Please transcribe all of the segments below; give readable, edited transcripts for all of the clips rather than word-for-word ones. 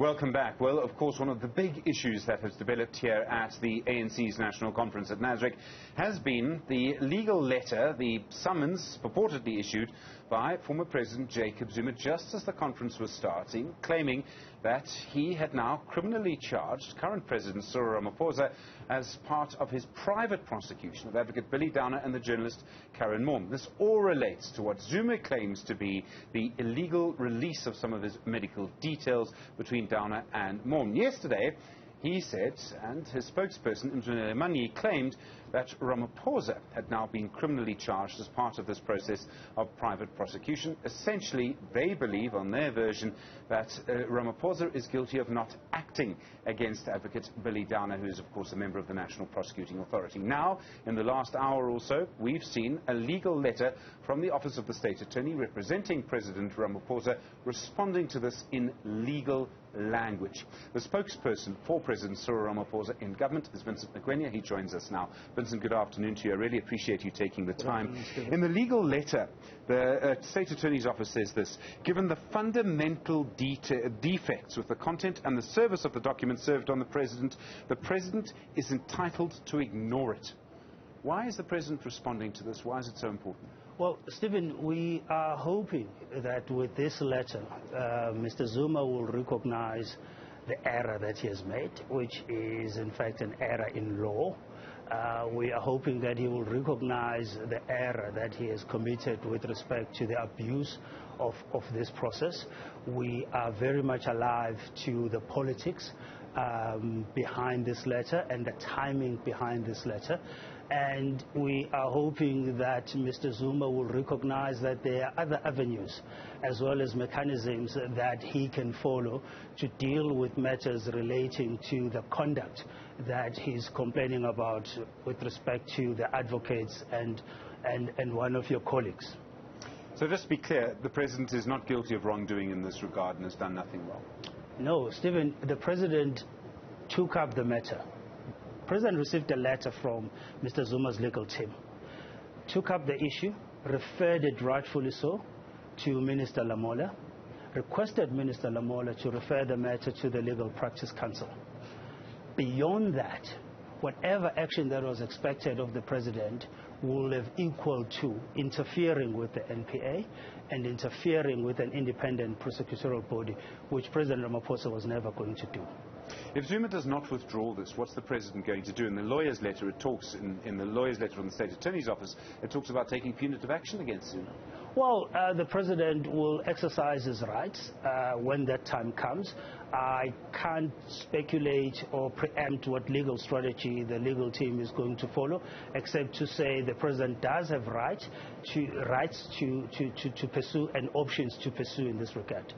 Welcome back. Well, of course, one of the big issues that has developed here at the ANC's National Conference at Nasrec has been the legal letter, the summons purportedly issued by former President Jacob Zuma just as the conference was starting, claiming that he had now criminally charged current President Cyril Ramaphosa as part of his private prosecution of advocate Billy Downer and the journalist Karen Moore. This all relates to what Zuma claims to be the illegal release of some of his medical details between Downer and Moore. Yesterday, he said, and his spokesperson, Newzroom Afrika claimed that Ramaphosa had now been criminally charged as part of this process of private prosecution. Essentially, they believe, on their version, that Ramaphosa is guilty of not acting against advocate Billy Downer, who is, of course, a member of the National Prosecuting Authority. Now, in the last hour or so, we've seen a legal letter from the Office of the State Attorney representing President Ramaphosa responding to this in legal language. The spokesperson for President Cyril Ramaphosa in government is Vincent Magwenya. He joins us now. Vincent, good afternoon to you. I really appreciate you taking the time. In the legal letter, the State Attorney's Office says this: given the fundamental defects with the content and the service of the document served on the President is entitled to ignore it. Why is the President responding to this? Why is it so important? Well, Stephen, we are hoping that with this letter, Mr. Zuma will recognize the error that he has made, which is in fact an error in law. We are hoping that he will recognize the error that he has committed with respect to the abuse of this process. We are very much alive to the politics behind this letter and the timing behind this letter. And we are hoping that Mr. Zuma will recognize that there are other avenues as well as mechanisms that he can follow to deal with matters relating to the conduct that he's complaining about with respect to the advocates and one of your colleagues. So just to be clear, the President is not guilty of wrongdoing in this regard and has done nothing wrong? No, Stephen, the President took up the matter. The President received a letter from Mr. Zuma's legal team, took up the issue, referred it rightfully so to Minister Lamola, requested Minister Lamola to refer the matter to the Legal Practice Council. Beyond that, whatever action that was expected of the President will have equal to interfering with the NPA and interfering with an independent prosecutorial body, which President Ramaphosa was never going to do. If Zuma does not withdraw this, what's the President going to do? In the lawyer's letter, it talks, in the lawyer's letter from the State Attorney's Office, it talks about taking punitive action against Zuma. Well, the President will exercise his rights when that time comes. I can't speculate or preempt what legal strategy the legal team is going to follow, except to say the President does have rights to pursue and options to pursue in this regard.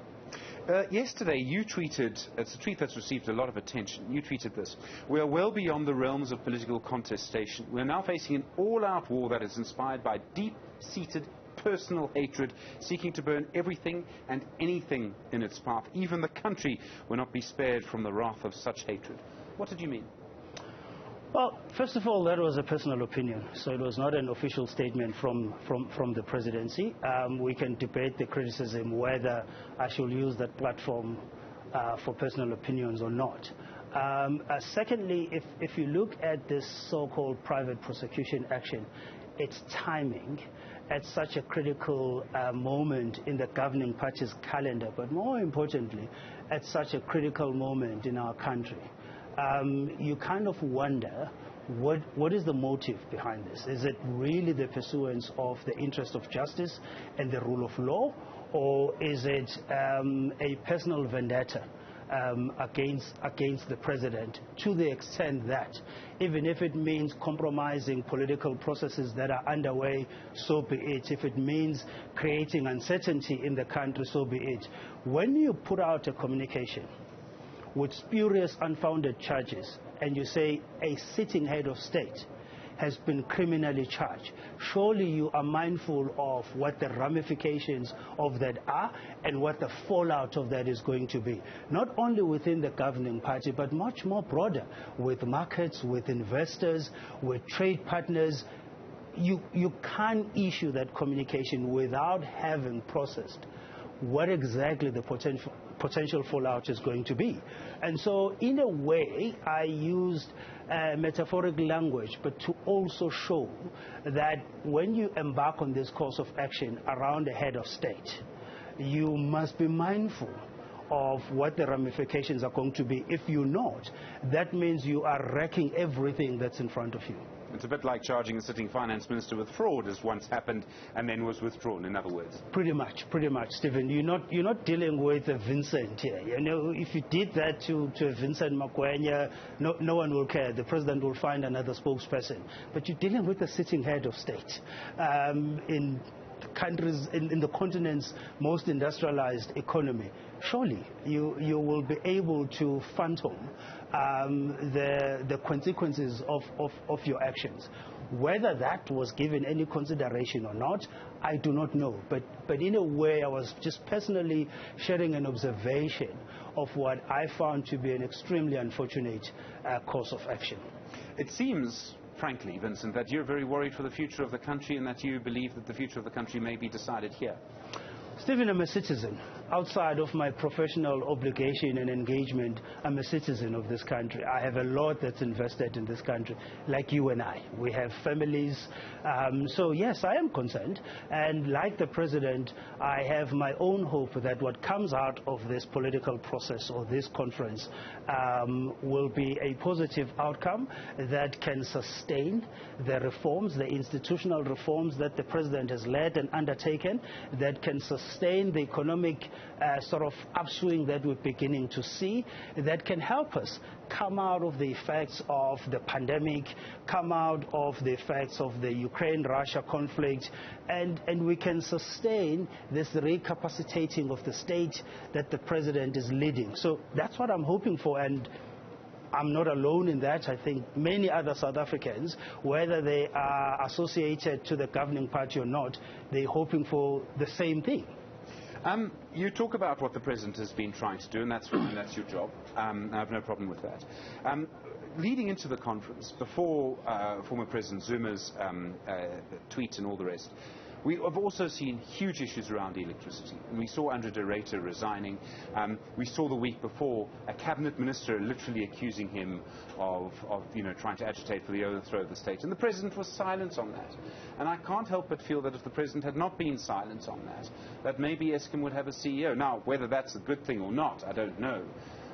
Yesterday, you tweeted, it's a tweet that's received a lot of attention, you tweeted this: we are well beyond the realms of political contestation. We are now facing an all-out war that is inspired by deep-seated personal hatred, seeking to burn everything and anything in its path. Even the country will not be spared from the wrath of such hatred. What did you mean? Well, first of all, that was a personal opinion, so it was not an official statement from the presidency. We can debate the criticism whether I should use that platform for personal opinions or not. Secondly, if you look at this so-called private prosecution action, its timing at such a critical moment in the governing party's calendar, but more importantly, at such a critical moment in our country. You kind of wonder what is the motive behind this? Is it really the pursuance of the interest of justice and the rule of law, or is it a personal vendetta against the President, to the extent that even if it means compromising political processes that are underway, so be it. If it means creating uncertainty in the country, so be it. When you put out a communication with spurious, unfounded charges, and you say a sitting head of state has been criminally charged, surely you are mindful of what the ramifications of that are and what the fallout of that is going to be, not only within the governing party, but much more broader, with markets, with investors, with trade partners. You can't issue that communication without having processed what exactly the potential fallout is going to be. And so in a way, I used metaphoric language, but to also show that when you embark on this course of action around a head of state, you must be mindful of what the ramifications are going to be. If you're not, that means you are wrecking everything that's in front of you. It's a bit like charging a sitting finance minister with fraud, as once happened and then was withdrawn, in other words. Pretty much, Stephen. You're not dealing with a Vincent here. You know, if you did that to Vincent Magwenya, no one will care. The president will find another spokesperson. But you're dealing with a sitting head of state in countries, in the continent's most industrialized economy. Surely you will be able to fathom the consequences of your actions. Whether that was given any consideration or not, I do not know. But in a way, I was just personally sharing an observation of what I found to be an extremely unfortunate course of action. It seems, frankly, Vincent, that you're very worried for the future of the country and that you believe that the future of the country may be decided here. Stephen, I'm a citizen. Outside of my professional obligation and engagement, I'm a citizen of this country. I have a lot that's invested in this country, like you and I. We have families. So, yes, I am concerned. And like the president, I have my own hope that what comes out of this political process or this conference will be a positive outcome that can sustain the reforms, the institutional reforms that the president has led and undertaken, that can sustain the economic sort of upswing that we're beginning to see, that can help us come out of the effects of the pandemic, come out of the effects of the Ukraine-Russia conflict, and we can sustain this recapacitating of the state that the president is leading. So that's what I'm hoping for, and I'm not alone in that. I think many other South Africans, whether they are associated to the governing party or not, they're hoping for the same thing. You talk about what the president has been trying to do, and that's fine, that's your job. I have no problem with that. Leading into the conference, before former President Zuma's tweet and all the rest, we have also seen huge issues around electricity. And we saw Andre de Ruyter resigning. We saw the week before a cabinet minister literally accusing him of trying to agitate for the overthrow of the state. And the president was silent on that. And I can't help but feel that if the president had not been silent on that maybe Eskom would have a CEO. Now, whether that's a good thing or not, I don't know.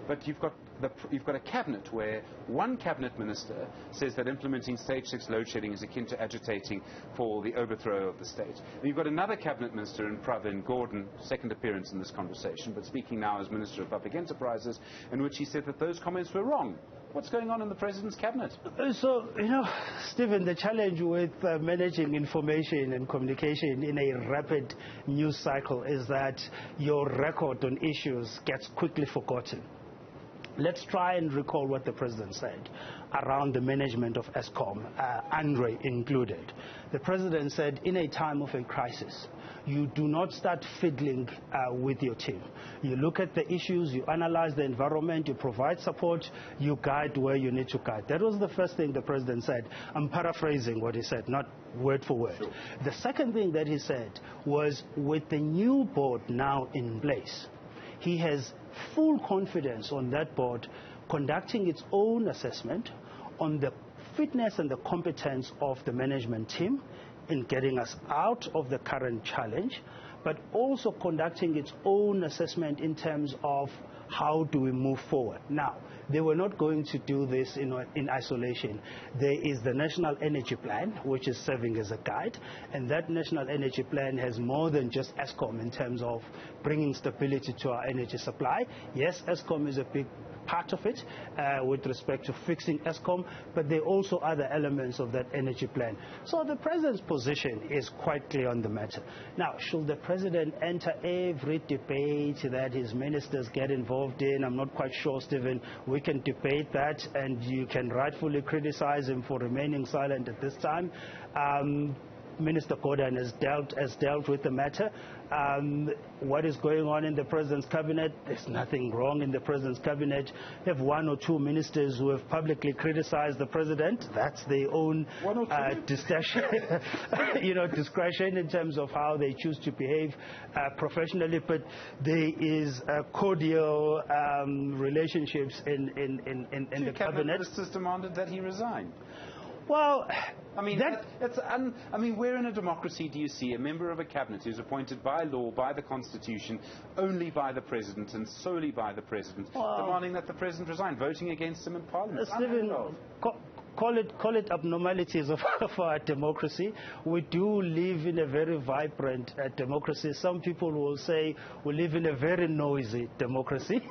But you've got a cabinet where one cabinet minister says that implementing stage 6 load shedding is akin to agitating for the overthrow of the state. And you've got another cabinet minister in Pravin Gordhan, second appearance in this conversation, but speaking now as Minister of Public Enterprises, in which he said that those comments were wrong. What's going on in the president's cabinet? So, Stephen, the challenge with managing information and communication in a rapid news cycle is that your record on issues gets quickly forgotten. Let's try and recall what the president said around the management of Eskom, Andre included. The president said, in a time of a crisis, you do not start fiddling with your team. You look at the issues, you analyze the environment, you provide support, you guide where you need to guide. That was the first thing the president said. I'm paraphrasing what he said, not word for word. Sure. The second thing that he said was, with the new board now in place, he has full confidence on that board conducting its own assessment on the fitness and the competence of the management team in getting us out of the current challenge, but also conducting its own assessment in terms of how do we move forward. Now, they were not going to do this in isolation. There is the National Energy Plan, which is serving as a guide, and that National Energy Plan has more than just Eskom in terms of bringing stability to our energy supply. Yes, Eskom is a big part of it with respect to fixing Eskom, but there are also other elements of that energy plan. So the president's position is quite clear on the matter. Now, should the president enter every debate that his ministers get involved in? I'm not quite sure, Stephen. We can debate that, and you can rightfully criticize him for remaining silent at this time. Minister Gordhan has dealt with the matter. What is going on in the president's cabinet? There's nothing wrong in the president's cabinet. They have one or two ministers who have publicly criticized the president. That's their own discretion, discretion in terms of how they choose to behave professionally. But there is cordial relationships in the cabinet. Ministers demanded that he resign. Well, I mean, where in a democracy do you see a member of a cabinet who's appointed by law, by the Constitution, only by the President and solely by the President, demanding that the President resign, voting against him in Parliament? Call it abnormalities of our democracy. We do live in a very vibrant democracy. Some people will say we live in a very noisy democracy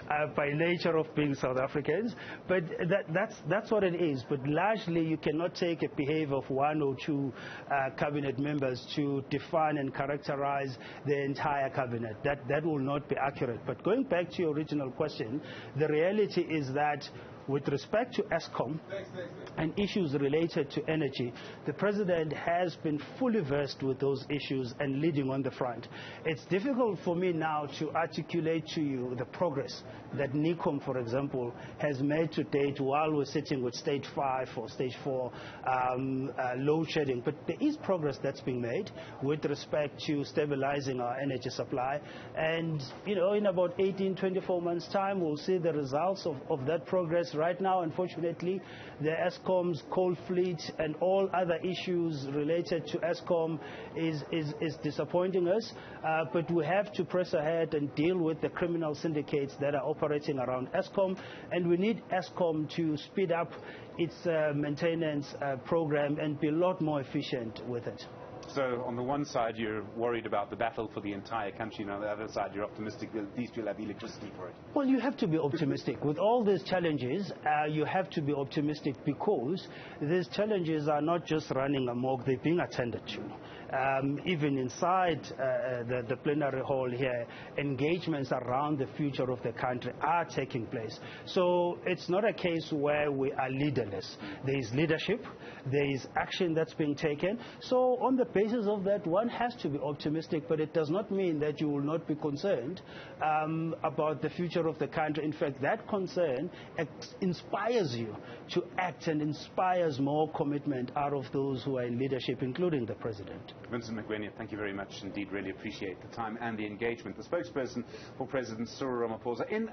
by nature of being South Africans. But that's what it is. But largely, you cannot take a behavior of one or two cabinet members to define and characterize the entire cabinet. That will not be accurate. But going back to your original question, the reality is that with respect to Eskom and issues related to energy, the President has been fully versed with those issues and leading on the front. It's difficult for me now to articulate to you the progress that NICOM, for example, has made to date while we're sitting with stage 5 or stage 4 load shedding. But there is progress that's being made with respect to stabilizing our energy supply. And, in about 18-24 months' time, we'll see the results of that progress. Right now, unfortunately, the Eskom's coal fleet and all other issues related to Eskom is disappointing us. But we have to press ahead and deal with the criminal syndicates that are operating around Eskom. And we need Eskom to speed up its maintenance program and be a lot more efficient with it. So on the one side, you're worried about the battle for the entire country, and on the other side, you're optimistic that at least you'll have electricity for it. Well, you have to be optimistic. With all these challenges, you have to be optimistic because these challenges are not just running amok, they're being attended to. Even inside the plenary hall here, engagements around the future of the country are taking place. So it's not a case where we are leaderless. There is leadership, there is action that's being taken. So on the basis of that, one has to be optimistic, but it does not mean that you will not be concerned about the future of the country. In fact, that concern inspires you to act and inspires more commitment out of those who are in leadership, including the President. Vincent Magwenya, thank you very much indeed. Really appreciate the time and the engagement. The spokesperson for President Cyril Ramaphosa in